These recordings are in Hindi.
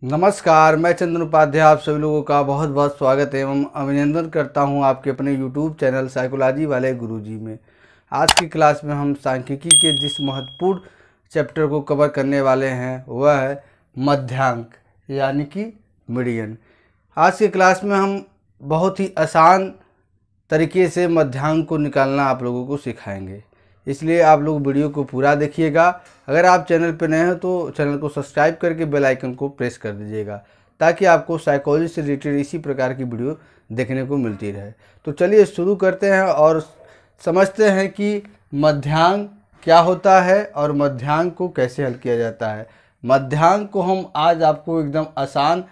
नमस्कार, मैं चंदन उपाध्याय आप सभी लोगों का बहुत बहुत स्वागत एवं अभिनंदन करता हूं आपके अपने YouTube चैनल साइकोलॉजी वाले गुरुजी में। आज की क्लास में हम सांख्यिकी के जिस महत्वपूर्ण चैप्टर को कवर करने वाले हैं वह है मध्यांक यानी कि मीडियन। आज की क्लास में हम बहुत ही आसान तरीके से मध्यांक को निकालना आप लोगों को सिखाएंगे, इसलिए आप लोग वीडियो को पूरा देखिएगा। अगर आप चैनल पर नए हैं तो चैनल को सब्सक्राइब करके बेल आइकन को प्रेस कर दीजिएगा ताकि आपको साइकोलॉजी से रिलेटेड इसी प्रकार की वीडियो देखने को मिलती रहे। तो चलिए शुरू करते हैं और समझते हैं कि मध्यांक क्या होता है और मध्यांक को कैसे हल किया जाता है। मध्यांक को हम आज आपको एकदम आसान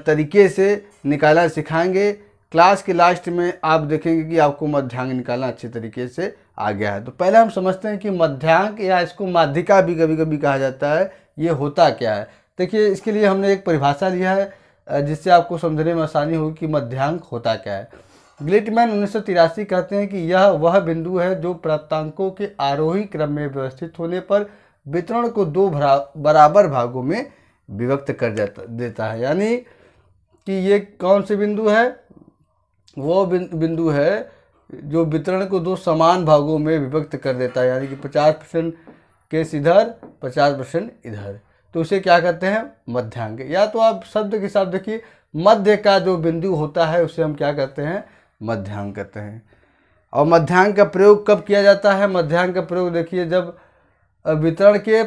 तरीके से निकालना सिखाएंगे। क्लास के लास्ट में आप देखेंगे कि आपको मध्यांक निकालना अच्छे तरीके से आ गया है। तो पहले हम समझते हैं कि मध्यांक या इसको माध्यिका भी कभी कभी कहा जाता है, ये होता क्या है। देखिए, इसके लिए हमने एक परिभाषा लिया है जिससे आपको समझने में आसानी होगी कि मध्यांक होता क्या है। ग्लिटमैन 1983 कहते हैं कि यह वह बिंदु है जो प्राप्तांकों के आरोही क्रम में व्यवस्थित होने पर वितरण को दो बराबर भागों में विभक्त कर देता है। यानी कि ये कौन से बिंदु है? वो बिंदु है जो वितरण को दो समान भागों में विभक्त कर देता है, यानी कि 50% केस इधर 50% इधर। तो उसे क्या कहते हैं? मध्यांक। या तो आप शब्द के साथ देखिए, मध्य का जो बिंदु होता है उसे हम क्या कहते हैं? मध्यांक कहते हैं। और मध्यांक का प्रयोग कब किया जाता है? मध्यांक का प्रयोग देखिए, जब वितरण के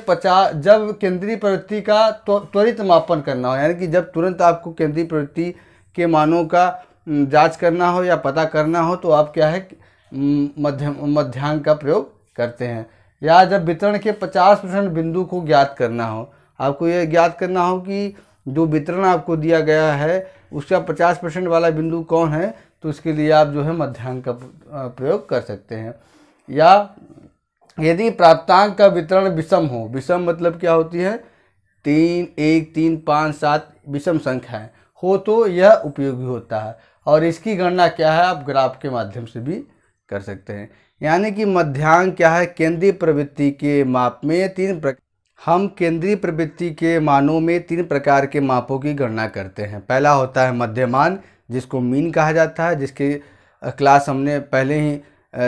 जब केंद्रीय प्रवृत्ति का त्वरित मापन करना हो, यानी कि जब तुरंत आपको केंद्रीय प्रवृत्ति के मानों का जांच करना हो या पता करना हो तो आप क्या है मध्यांक का प्रयोग करते हैं। या जब वितरण के 50% बिंदु को ज्ञात करना हो, आपको यह ज्ञात करना हो कि जो वितरण आपको दिया गया है उसका 50% वाला बिंदु कौन है, तो उसके लिए आप जो है मध्यांक का प्रयोग कर सकते हैं। या यदि प्राप्तांक का वितरण विषम हो, विषम मतलब क्या होती है? 3, 1, 3, 5, 7 विषम संख्याएं हो तो यह उपयोगी होता है। और इसकी गणना क्या है? आप ग्राफ के माध्यम से भी कर सकते हैं। यानी कि मध्यांक क्या है? केंद्रीय प्रवृत्ति के माप में हम केंद्रीय प्रवृत्ति के मानों में 3 प्रकार के मापों की गणना करते हैं। पहला होता है मध्यमान, जिसको मीन कहा जाता है, जिसकी क्लास हमने पहले ही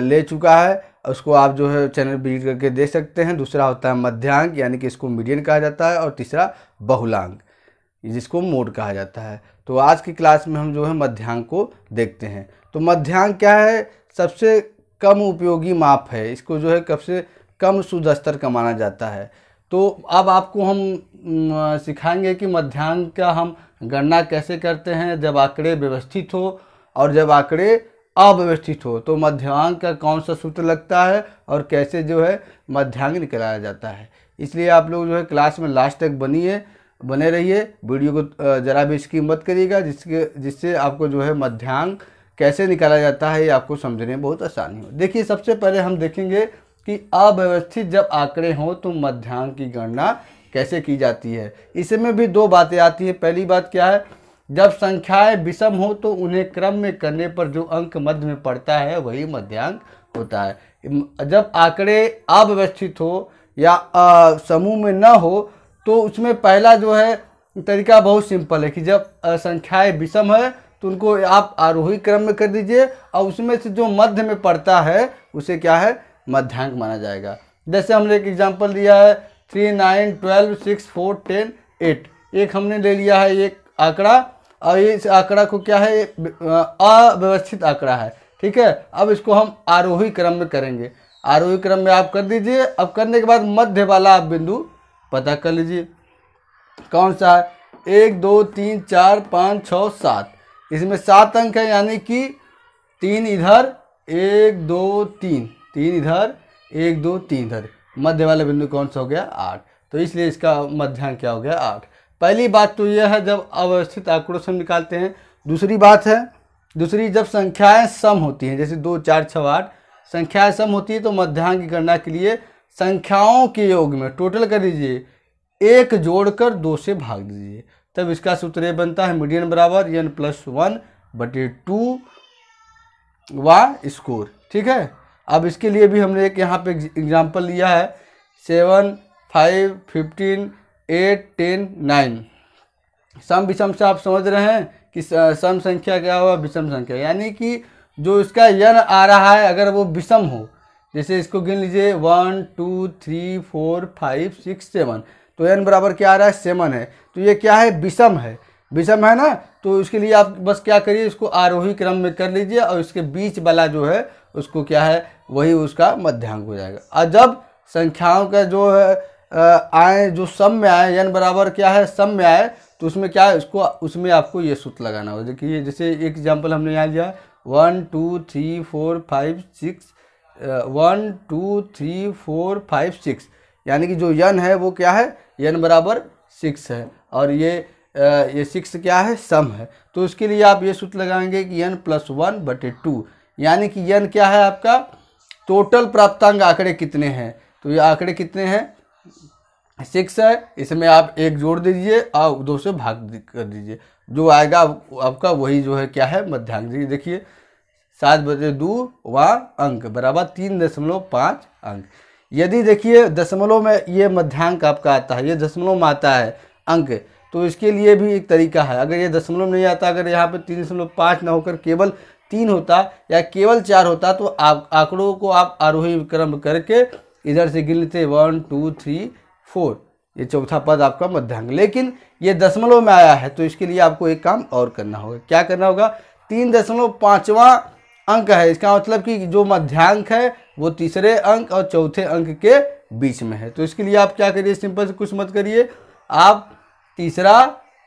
ले चुका है, उसको आप जो है चैनल विजिट करके देख सकते हैं। दूसरा होता है मध्यांक, यानी कि इसको मीडियन कहा जाता है। और तीसरा बहुलांक, जिसको मोड कहा जाता है। तो आज की क्लास में हम जो है मध्यांक को देखते हैं। तो मध्यांक क्या है? सबसे कम उपयोगी माप है, इसको जो है सबसे कम शुद्ध स्तर का माना जाता है। तो अब आपको हम सिखाएंगे कि मध्यांक का हम गणना कैसे करते हैं जब आंकड़े व्यवस्थित हो और जब आंकड़े अव्यवस्थित हो। तो मध्यांक का कौन सा सूत्र लगता है और कैसे जो है मध्यांक निकाला जाता है। इसलिए आप लोग जो है क्लास में लास्ट तक बने रहिए, वीडियो को ज़रा भी स्किप मत करिएगा, जिससे आपको जो है मध्यांक कैसे निकाला जाता है ये आपको समझने में बहुत आसानी हो। देखिए, सबसे पहले हम देखेंगे कि अव्यवस्थित जब आंकड़े हों तो मध्यांक की गणना कैसे की जाती है। इसमें भी 2 बातें आती हैं। पहली बात क्या है? जब संख्याएं विषम हो तो उन्हें क्रम में करने पर जो अंक मध्य में पड़ता है वही मध्यांक होता है। जब आंकड़े अव्यवस्थित हो या समूह में न हो तो उसमें पहला जो है तरीका बहुत सिंपल है कि जब संख्याएं विषम है तो उनको आप आरोही क्रम में कर दीजिए और उसमें से जो मध्य में पड़ता है उसे क्या है? मध्यांक माना जाएगा। जैसे हमने एक एग्जांपल लिया है 3, 9, 12, 6, 4, 10, 8। एक हमने ले लिया है एक आंकड़ा और इस आंकड़ा को क्या है? अव्यवस्थित आंकड़ा है, ठीक है। अब इसको हम आरोही क्रम में करेंगे। आरोही क्रम में आप कर दीजिए। अब करने के बाद मध्य वाला आप बिंदु पता कर लीजिए कौन सा है। 1, 2, 3, 4, 5, 6, 7, इसमें 7 अंक है, यानी कि 3 इधर 1, 2, 3, 3 इधर 1, 2, 3 इधर। मध्य वाला बिंदु कौन सा हो गया? 8। तो इसलिए इसका मध्यांक क्या हो गया? 8। पहली बात तो यह है जब अव्यवस्थित आंकड़ों से हम निकालते हैं। दूसरी जब संख्याएं सम होती हैं, जैसे 2, 4, 6, 8 संख्याएं सम होती है तो मध्यांक की गणना के लिए संख्याओं के योग में टोटल कर दीजिए, 1 जोड़कर 2 से भाग दीजिए, तब इसका सूत्र ये बनता है मीडियन बराबर n+1/2 स्कोर, ठीक है। अब इसके लिए भी हमने एक यहाँ पे एग्जांपल लिया है 7, 5, 15, 8, 10, 9। सम विषम से आप समझ रहे हैं कि सम संख्या क्या हुआ, विषम संख्या, यानी कि जो इसका यन आ रहा है अगर वो विषम हो, जैसे इसको गिन लीजिए 1 2 3 4 5 6 7, तो n बराबर क्या आ रहा है 7 है, तो ये क्या है विषम है, विषम है ना। तो इसके लिए आप बस क्या करिए, इसको आरोही क्रम में कर लीजिए और इसके बीच वाला जो है उसको क्या है वही उसका मध्यांक हो जाएगा। और जब संख्याओं का जो है आए जो सम में आए, n बराबर क्या है सम में आए, तो उसमें क्या है उसको उसमें आपको ये सूत्र लगाना होगा। देखिए जैसे एक एग्जाम्पल हमने यहाँ लिया 1 2 3 4 5 6 1 2 3 4 5 6, यानी कि जो n है वो क्या है n बराबर 6 है और ये 6 क्या है सम है। तो उसके लिए आप ये सूत्र लगाएंगे कि n + 1/2, यानी कि n क्या है आपका टोटल प्राप्तांक आंकड़े कितने हैं, तो ये आंकड़े कितने हैं 6 है, इसमें आप 1 जोड़ दीजिए और 2 से भाग कर दीजिए, जो आएगा आपका वही जो है क्या है मध्यांक। देखिए 7/2 अंक बराबर 3.5 अंक। यदि देखिए दशमलव में ये मध्यांक आपका आता है, ये दशमलव में आता है अंक, तो इसके लिए भी एक तरीका है। अगर ये दशमलव नहीं आता, अगर यहाँ पे 3.5 ना होकर केवल 3 होता या केवल 4 होता, तो आप आंकड़ों को आप आरोही क्रम करके इधर से गिन लेते 1 2 3 4, ये चौथा पद आपका मध्यांक। लेकिन ये दशमलव में आया है तो इसके लिए आपको एक काम और करना होगा। क्या करना होगा, 3.5वां अंक है, इसका मतलब कि जो मध्यांक है वो तीसरे अंक और चौथे अंक के बीच में है। तो इसके लिए आप क्या करिए, सिंपल से कुछ मत करिए, आप तीसरा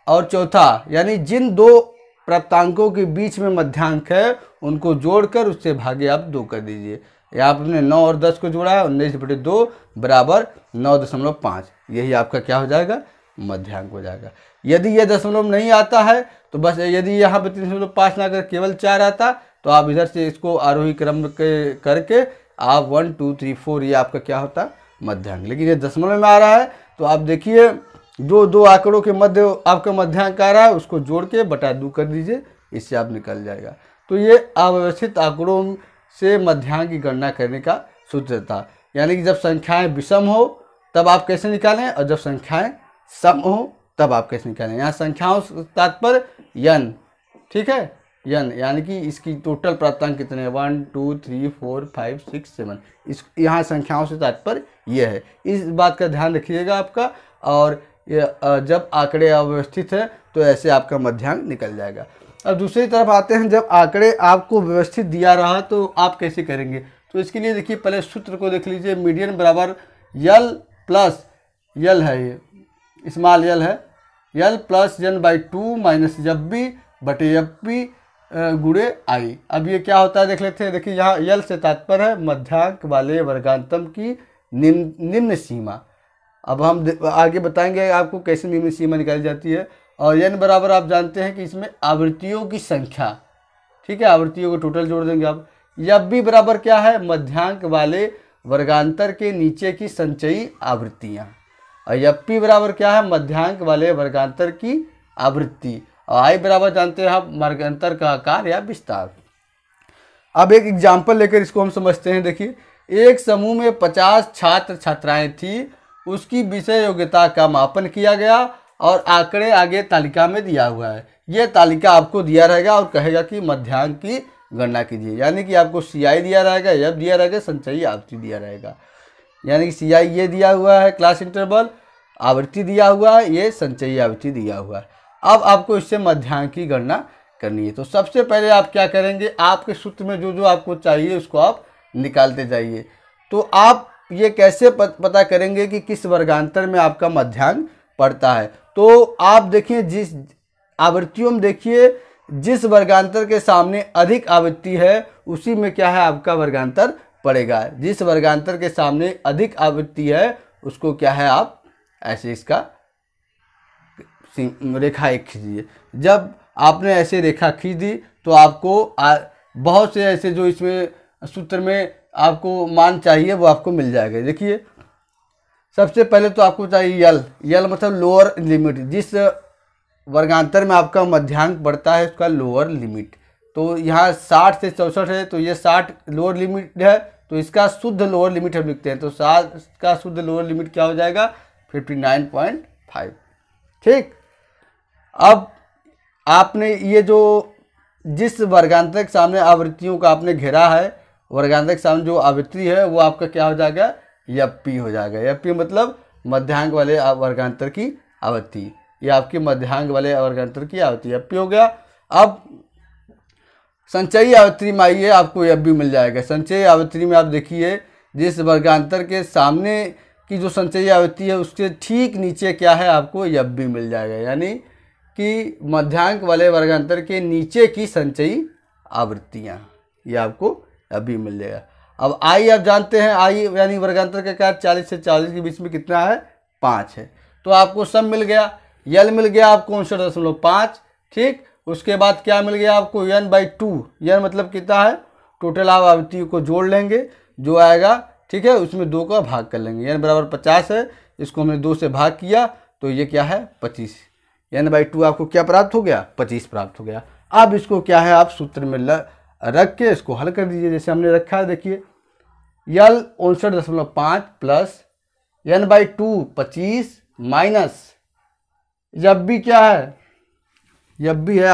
और चौथा यानी जिन दो प्राप्तांकों के बीच में मध्यांक है उनको जोड़कर उससे भागे आप 2 कर दीजिए। यहाँ पर आपने 9 और 10 को जोड़ा है, 19/2 बराबर 9.5, यही आपका क्या हो जाएगा मध्यांक हो जाएगा। यदि यह दशमलव नहीं आता है तो बस, यदि यहाँ पर 3.5 ना कर केवल 4 आता तो आप इधर से इसको आरोही क्रम के करके आप 1 2 3 4 ये आपका क्या होता मध्यांक। लेकिन ये दशमलव में आ रहा है तो आप देखिए जो दो आंकड़ों के मध्य आपका मध्यांक आ रहा है उसको जोड़ के बटा 2 कर दीजिए, इससे आप निकल जाएगा। तो ये अव्यवस्थित आंकड़ों से मध्यांक की गणना करने का सूत्र था, यानी कि जब संख्याएं विषम हो तब आप कैसे निकालें और जब संख्याएं सम हो तब आप कैसे निकालें। यहाँ संख्याओं से तात्पर्य n, ठीक है n, यानी कि इसकी टोटल प्राप्तांक कितने हैं 1 2 3 4 5 6 7, इस यहाँ संख्याओं से तात्पर्य ये है। इस बात का ध्यान रखिएगा आपका, और जब आंकड़े अव्यवस्थित है तो ऐसे आपका मध्यांक निकल जाएगा। अब दूसरी तरफ आते हैं, जब आंकड़े आपको व्यवस्थित दिया रहा तो आप कैसे करेंगे। तो इसके लिए देखिए पहले सूत्र को देख लीजिए, मीडियन बराबर यल प्लस यल है, ये स्मॉल यल है, यल प्लस n/2 माइनस FB बटे FP गुणे आई। अब ये क्या होता है देख लेते हैं। देखिए यहाँ यल से तात्पर्य है मध्यांक वाले वर्गांतम की निम्न सीमा। अब हम आगे बताएंगे आपको कैसे निम्न सीमा निकाली जाती है। और n बराबर आप जानते हैं कि इसमें आवृत्तियों की संख्या, ठीक है, आवृत्तियों को टोटल जोड़ देंगे आप। FB बराबर क्या है मध्यांक वाले वर्गांतर के नीचे की संचयी आवृत्तियाँ, और FP बराबर क्या है मध्यांक वाले वर्गांतर की आवृत्ति, और I बराबर जानते हैं आप वर्गांतर का आकार या विस्तार। अब एक एग्जाम्पल लेकर इसको हम समझते हैं। देखिए एक समूह में 50 छात्र छात्राएं थी, उसकी विषय योग्यता का मापन किया गया और आंकड़े आगे तालिका में दिया हुआ है। यह तालिका आपको दिया रहेगा और कहेगा कि मध्यांक की गणना कीजिए, यानी कि आपको CI दिया रहेगा, F दिया रहेगा, संचयी आवृत्ति दिया रहेगा। यानी कि CI ये दिया हुआ है क्लास इंटरवल, आवृत्ति दिया हुआ है, ये संचयी आवृत्ति दिया हुआ है। अब आपको इससे मध्यांक की गणना करनी है। तो सबसे पहले आप क्या करेंगे, आपके सूत्र में जो जो आपको चाहिए उसको आप निकालते जाइए। तो आप ये कैसे पता करेंगे कि किस वर्गांतर में आपका मध्यांक पड़ता है। तो आप देखिए जिस आवृत्तियों में देखिए जिस वर्गांतर के सामने अधिक आवृत्ति है उसी में क्या है आपका वर्गांतर पड़ेगा। जिस वर्गांतर के सामने अधिक आवृत्ति है उसको क्या है आप ऐसे इसका रेखा एक खींचिए। जब आपने ऐसे रेखा खींच दी तो आपको बहुत से ऐसे जो इसमें सूत्र में आपको मान चाहिए वो आपको मिल जाएगा। देखिए सबसे पहले तो आपको चाहिए यल मतलब लोअर लिमिट, जिस वर्गांतर में आपका मध्यांक बढ़ता है उसका लोअर लिमिट। तो यहाँ 60 से 64 है तो ये 60 लोअर लिमिट है, तो इसका शुद्ध लोअर लिमिट हम लिखते हैं। तो 60 का शुद्ध लोअर लिमिट क्या हो जाएगा 59.5, ठीक। अब आपने ये जो जिस वर्गांतर के सामने आवृत्तियों का आपने घेरा है, वर्गांतर के सामने जो आवृत्ति है वो आपका क्या हो जाएगा, यप्पी हो जाएगा। यप्पी मतलब मध्यांक वाले वर्गांतर की आवृत्ति, ये आपके मध्यांक वाले वर्गांतर की आवृत्ति यप्पी हो गया। अब संचयी आवृत्ति में आइए, आपको यप्पी मिल जाएगा। संचयी आवृत्ति में आप देखिए जिस वर्गांतर के सामने की जो संचयी आवृत्ति है उसके ठीक नीचे क्या है, आपको यप्पी मिल जाएगा, यानी कि मध्यांक वाले वर्गांतर के नीचे की संचयी आवृत्तियाँ, ये आपको यप्पी मिल जाएगा। अब आई आप जानते हैं, आई यानी वर्गांतर का क्या 40 से 40 के बीच में कितना है, 5 है, तो आपको सब मिल गया। यल मिल गया आपको 59.5, ठीक। उसके बाद क्या मिल गया आपको, n/2, n मतलब कितना है, टोटल आप आवृत्तियों को जोड़ लेंगे जो आएगा, ठीक है, उसमें 2 का भाग कर लेंगे। n बराबर 50 है, इसको हमने 2 से भाग किया तो ये क्या है 25, n/2 आपको क्या प्राप्त हो गया, 25 प्राप्त हो गया। अब इसको क्या है, आप सूत्र में रख के इसको हल कर दीजिए जैसे हमने रखा है। देखिए यल 59.5 प्लस n/2 25 माइनस यप्पी क्या है, यप्पी है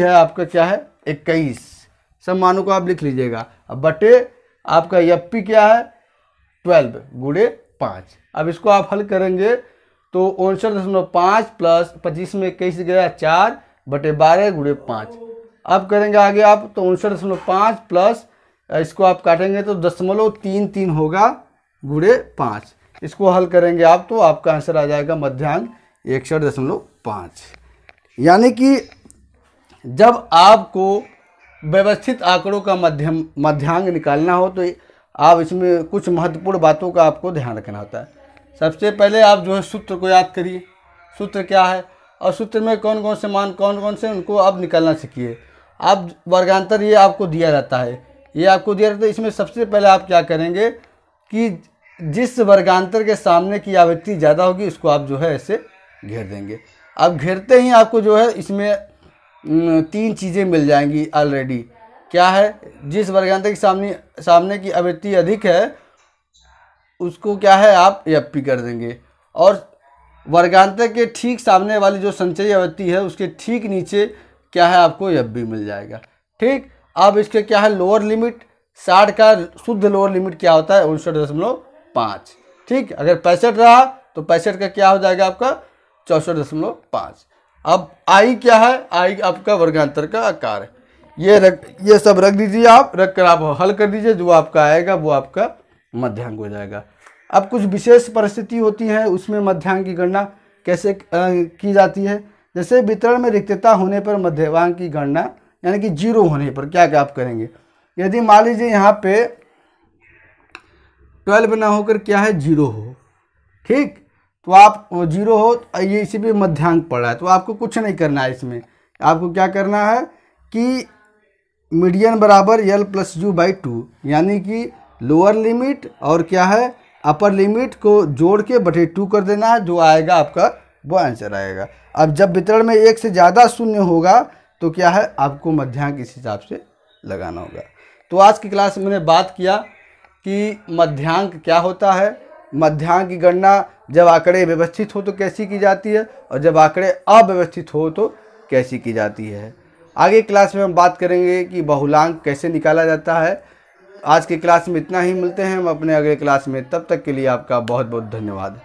आपका क्या है 21, सब मानों को आप लिख लीजिएगा। अब बटे आपका यप्पी क्या है 12 गुणे 5। अब इसको आप हल करेंगे तो 59.5 प्लस 25 में 21 गया 4 बटे 12 गुणे 5। अब करेंगे आगे आप तो 59.5 प्लस इसको आप काटेंगे तो 0.33 होगा गुणे 5। इसको हल करेंगे आप तो आपका आंसर आ जाएगा मध्यांक 61.5। यानी कि जब आपको व्यवस्थित आंकड़ों का मध्यांक निकालना हो तो आप इसमें कुछ महत्वपूर्ण बातों का आपको ध्यान रखना होता है। सबसे पहले आप जो है सूत्र को याद करिए, सूत्र क्या है और सूत्र में कौन कौन से मान कौन कौन से उनको आप निकालना सीखिए। आप वर्गांतर ये आपको दिया जाता है, ये आपको दिया जाता है। इसमें सबसे पहले आप क्या करेंगे कि जिस वर्गांतर के सामने की आवृत्ति ज़्यादा होगी उसको आप जो है ऐसे घेर देंगे। अब घेरते ही आपको जो है इसमें 3 चीज़ें मिल जाएंगी ऑलरेडी। क्या है, जिस वर्गांतर के सामने की आवृत्ति अधिक है उसको क्या है आप यप्पी कर देंगे, और वर्गांतर के ठीक सामने वाली जो संचयी आवृत्ति है उसके ठीक नीचे क्या है आपको यप्पी मिल जाएगा, ठीक। अब इसके क्या है लोअर लिमिट, 60 का शुद्ध लोअर लिमिट क्या होता है 59.5, ठीक। अगर 65 रहा तो 65 का क्या हो जाएगा आपका 64.5। अब आई क्या है, आई आपका वर्गांतर का आकार है। ये सब रख दीजिए, आप रख कर आप हल कर दीजिए, जो आपका आएगा वो आपका मध्यांक हो जाएगा। अब कुछ विशेष परिस्थिति होती है उसमें मध्यांक की गणना कैसे की जाती है। जैसे वितरण में रिक्तता होने पर मध्यांक की गणना यानी कि 0 होने पर क्या क्या आप करेंगे। यदि मान लीजिए यहाँ पे 12 ना होकर क्या है 0 हो, ठीक, तो आप 0 हो, ये इसी पे मध्यांक पड़ रहा है तो आपको कुछ नहीं करना है। इसमें आपको क्या करना है कि मीडियन बराबर l+u/2 यानी कि लोअर लिमिट और क्या है अपर लिमिट को जोड़ के बटे 2 कर देना है, जो आएगा आपका वो आंसर आएगा। अब जब वितरण में 1 से ज़्यादा शून्य होगा तो क्या है आपको मध्यांक इस हिसाब से लगाना होगा। तो आज की क्लास में मैंने बात किया कि मध्यांक क्या होता है, मध्यांक की गणना जब आंकड़े व्यवस्थित हो तो कैसी की जाती है और जब आंकड़े अव्यवस्थित हो तो कैसी की जाती है। आगे क्लास में हम बात करेंगे कि बहुलांक कैसे निकाला जाता है। आज की क्लास में इतना ही, मिलते हैं हम अपने अगले क्लास में, तब तक के लिए आपका बहुत बहुत धन्यवाद।